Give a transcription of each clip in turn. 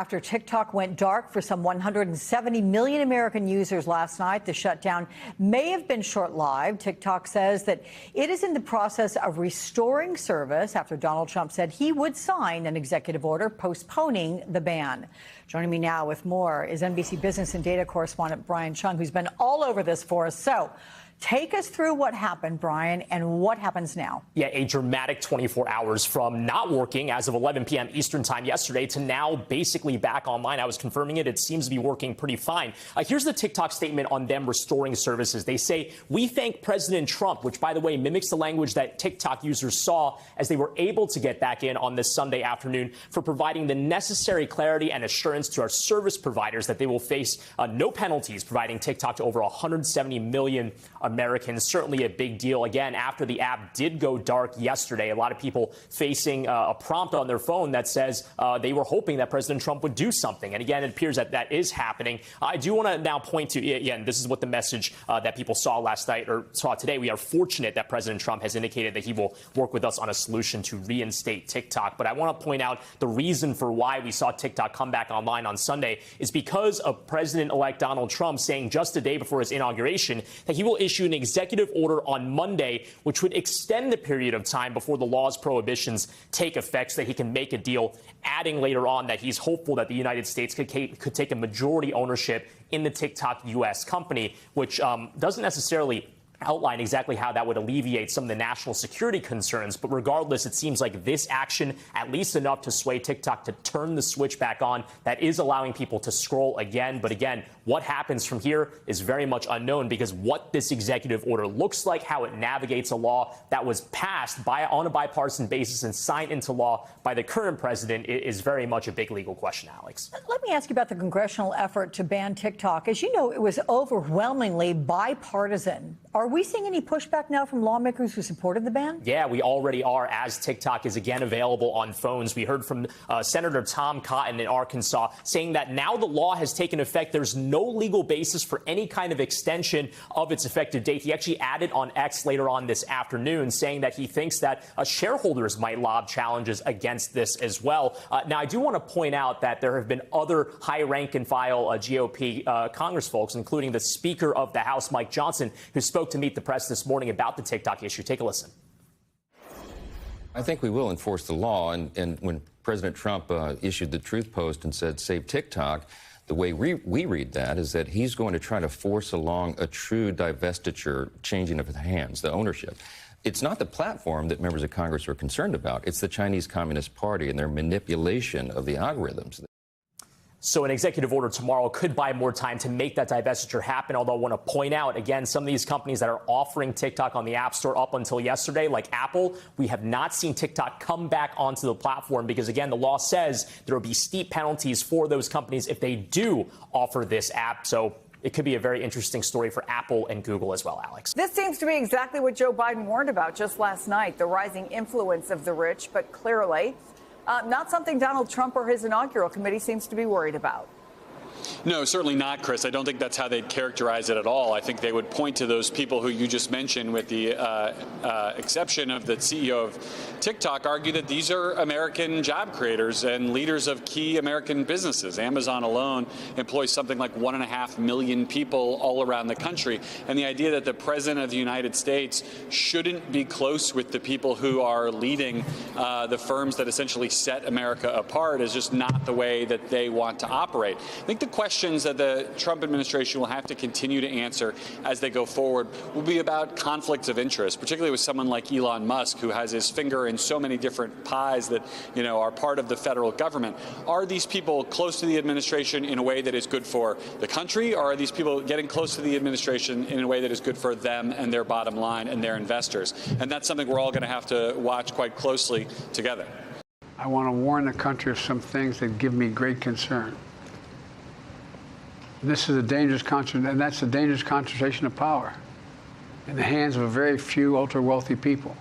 after TikTok went dark for some 170 million American users last night. The shutdown may have been short-lived. TikTok says that it is in the process of restoring service after Donald Trump said he would sign an executive order postponing the ban. Joining me now with more is NBC Business and Data correspondent Brian Chung, who's been all over this for us. So take us through what happened, Brian, and what happens now. Yeah, a dramatic 24 hours from not working as of 11 p.m. Eastern time yesterday to now basically back online. I was confirming it. It seems to be working pretty fine. Here's the TikTok statement on them restoring services. They say, "We thank President Trump," which, by the way, mimics the language that TikTok users saw as they were able to get back in on this Sunday afternoon, for providing the necessary clarity and assurance to our service providers that they will face no penalties, providing TikTok to over 170 million Americans. Certainly a big deal. Again, after the app did go dark yesterday, a lot of people facing a prompt on their phone that says they were hoping that President Trump would do something. And again, it appears that that is happening. I do want to now point to, again, this is what the message that people saw last night or saw today. We are fortunate that President Trump has indicated that he will work with us on a solution to reinstate TikTok. But I want to point out the reason for why we saw TikTok come back online on Sunday is because of President-elect Donald Trump saying just a day before his inauguration that he will issue an executive order on Monday, which would extend the period of time before the law's prohibitions take effect so that he can make a deal, adding later on that he's hopeful that the United States could take a majority ownership in the TikTok U.S. company, which doesn't necessarily outline exactly how that would alleviate some of the national security concerns. But regardless, it seems like this action, at least enough to sway TikTok to turn the switch back on, that is allowing people to scroll again. But again, what happens from here is very much unknown, because what this executive order looks like, how it navigates a law that was passed on a bipartisan basis and signed into law by the current president, is very much a big legal question, Alex. Let me ask you about the congressional effort to ban TikTok. As you know, it was overwhelmingly bipartisan. Are we seeing any pushback now from lawmakers who supported the ban? Yeah, we already are, as TikTok is again available on phones. We heard from Senator Tom Cotton in Arkansas saying that now the law has taken effect, there's no legal basis for any kind of extension of its effective date. He actually added on X later on this afternoon, saying that he thinks that shareholders might lob challenges against this as well. Now, I do want to point out that there have been other high rank and file GOP Congress folks, including the Speaker of the House, Mike Johnson, who spoke to Meet the Press this morning about the TikTok issue. Take a listen. I think we will enforce the law. And when President Trump issued the Truth Post and said, "Save TikTok," the way we read that is that he's going to try to force along a true divestiture, changing of the hands, the ownership. It's not the platform that members of Congress are concerned about. It's the Chinese Communist Party and their manipulation of the algorithms. So an executive order tomorrow could buy more time to make that divestiture happen. Although I want to point out, again, some of these companies that are offering TikTok on the App Store up until yesterday, like Apple, we have not seen TikTok come back onto the platform because, again, the law says there will be steep penalties for those companies if they do offer this app. So it could be a very interesting story for Apple and Google as well, Alex. This seems to be exactly what Joe Biden warned about just last night, the rising influence of the rich, but clearly not something Donald Trump or his inaugural committee seems to be worried about. No, certainly not, Chris. I don't think that's how they'd characterize it at all. I think they would point to those people who you just mentioned, with the exception of the CEO of TikTok, argue that these are American job creators and leaders of key American businesses. Amazon alone employs something like 1.5 million people all around the country. And the idea that the President of the United States shouldn't be close with the people who are leading the firms that essentially set America apart is just not the way that they want to operate. I think the questions that the Trump administration will have to continue to answer as they go forward will be about conflicts of interest, particularly with someone like Elon Musk, who has his finger in so many different pies that, you know, are part of the federal government. Are these people close to the administration in a way that is good for the country, or are these people getting close to the administration in a way that is good for them and their bottom line and their investors? And that's something we're all going to have to watch quite closely together. I want to warn the country of some things that give me great concern. This is a dangerous and that's a dangerous concentration of power in the hands of a very few ultra-wealthy people.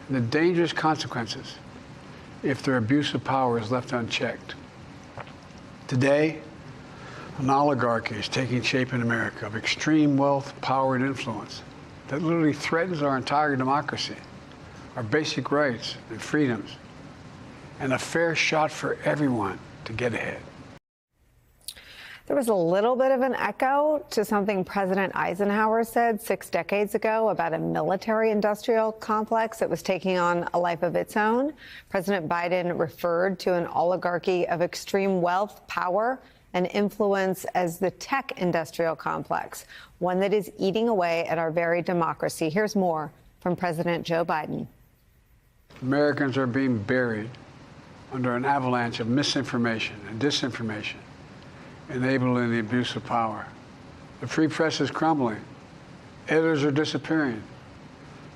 And the dangerous consequences if their abuse of power is left unchecked. Today, an oligarchy is taking shape in America of extreme wealth, power, and influence that literally threatens our entire democracy, our basic rights and freedoms, and a fair shot for everyone to get ahead. There was a little bit of an echo to something President Eisenhower said 6 decades ago about a military-industrial complex that was taking on a life of its own. President Biden referred to an oligarchy of extreme wealth, power, and influence as the tech industrial complex, one that is eating away at our very democracy. Here's more from President Joe Biden. Americans are being buried under an avalanche of misinformation and disinformation, enabling the abuse of power. The free press is crumbling. Editors are disappearing.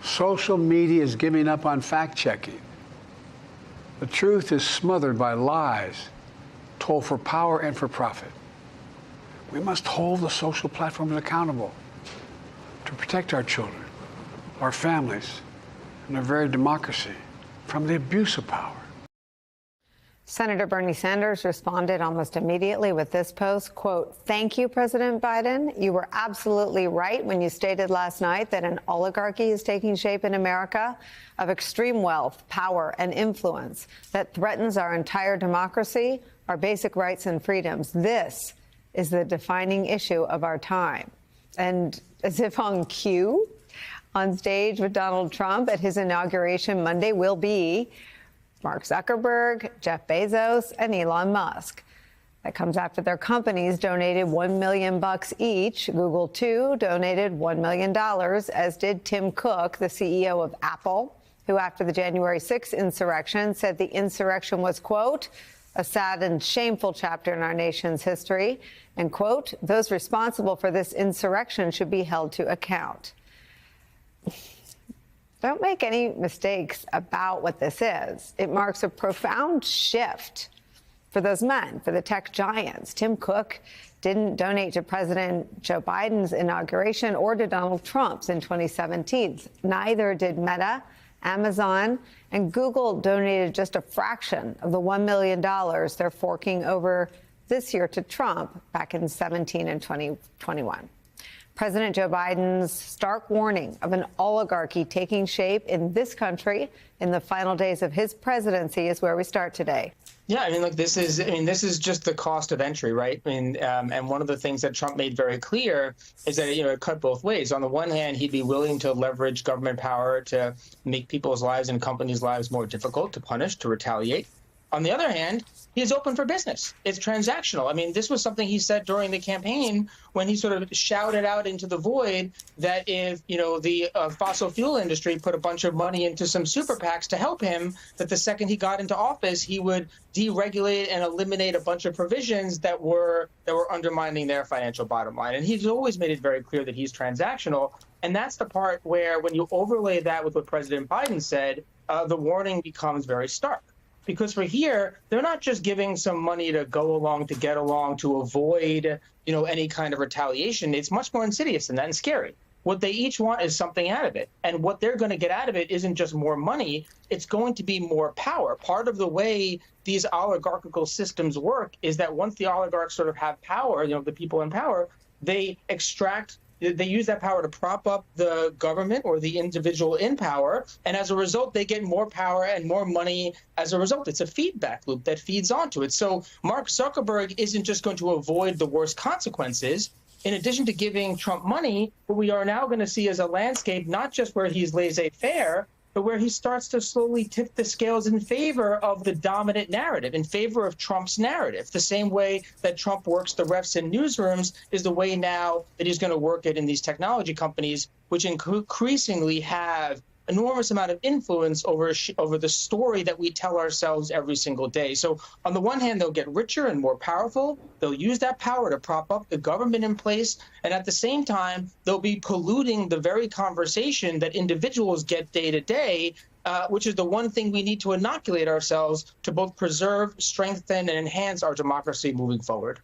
Social media is giving up on fact-checking. The truth is smothered by lies told for power and for profit. We must hold the social platforms accountable to protect our children, our families, and our very democracy from the abuse of power. Senator Bernie Sanders responded almost immediately with this post, quote, "Thank you, President Biden. You were absolutely right when you stated last night that an oligarchy is taking shape in America of extreme wealth, power, and influence that threatens our entire democracy, our basic rights and freedoms. This is the defining issue of our time." And as if on cue, on stage with Donald Trump at his inauguration Monday will be Mark Zuckerberg, Jeff Bezos, and Elon Musk. That comes after their companies donated $1 million each. Google, too, donated $1 million, as did Tim Cook, the CEO of Apple, who after the January 6th insurrection said the insurrection was, quote, "a sad and shameful chapter in our nation's history," and, quote, "those responsible for this insurrection should be held to account." Don't make any mistakes about what this is. It marks a profound shift for those men, for the tech giants. Tim Cook didn't donate to President Joe Biden's inauguration or to Donald Trump's in 2017. Neither did Meta, Amazon, and Google donated just a fraction of the $1 million they're forking over this year to Trump back in 17 and 2021. President Joe Biden's stark warning of an oligarchy taking shape in this country in the final days of his presidency is where we start today. Yeah, I mean, look, this is just the cost of entry, right? I mean, and one of the things that Trump made very clear is that, it cut both ways. On the one hand, he'd be willing to leverage government power to make people's lives and companies' lives more difficult, to punish, to retaliate. On the other hand, he is open for business. It's transactional. I mean, this was something he said during the campaign when he sort of shouted out into the void that if, the fossil fuel industry put a bunch of money into some super PACs to help him, that the second he got into office, he would deregulate and eliminate a bunch of provisions that were undermining their financial bottom line. And he's always made it very clear that he's transactional. And that's the part where when you overlay that with what President Biden said, the warning becomes very stark. Because for here, they're not just giving some money to go along, to get along, to avoid, any kind of retaliation. It's much more insidious than that and scary. What they each want is something out of it. And what they're going to get out of it isn't just more money. It's going to be more power. Part of the way these oligarchical systems work is that once the oligarchs sort of have power, the people in power, they use that power to prop up the government or the individual in power. And as a result, they get more power and more money as a result. It's a feedback loop that feeds onto it. So Mark Zuckerberg isn't just going to avoid the worst consequences. In addition to giving Trump money, what we are now going to see is a landscape, not just where he's laissez-faire, but where he starts to slowly tip the scales in favor of the dominant narrative, in favor of Trump's narrative. The same way that Trump works the refs in newsrooms is the way now that he's going to work it in these technology companies, which increasingly have enormous amount of influence over the story that we tell ourselves every single day. So on the one hand, they'll get richer and more powerful. They'll use that power to prop up the government in place. And at the same time, they'll be polluting the very conversation that individuals get day to day, which is the one thing we need to inoculate ourselves to both preserve, strengthen, and enhance our democracy moving forward.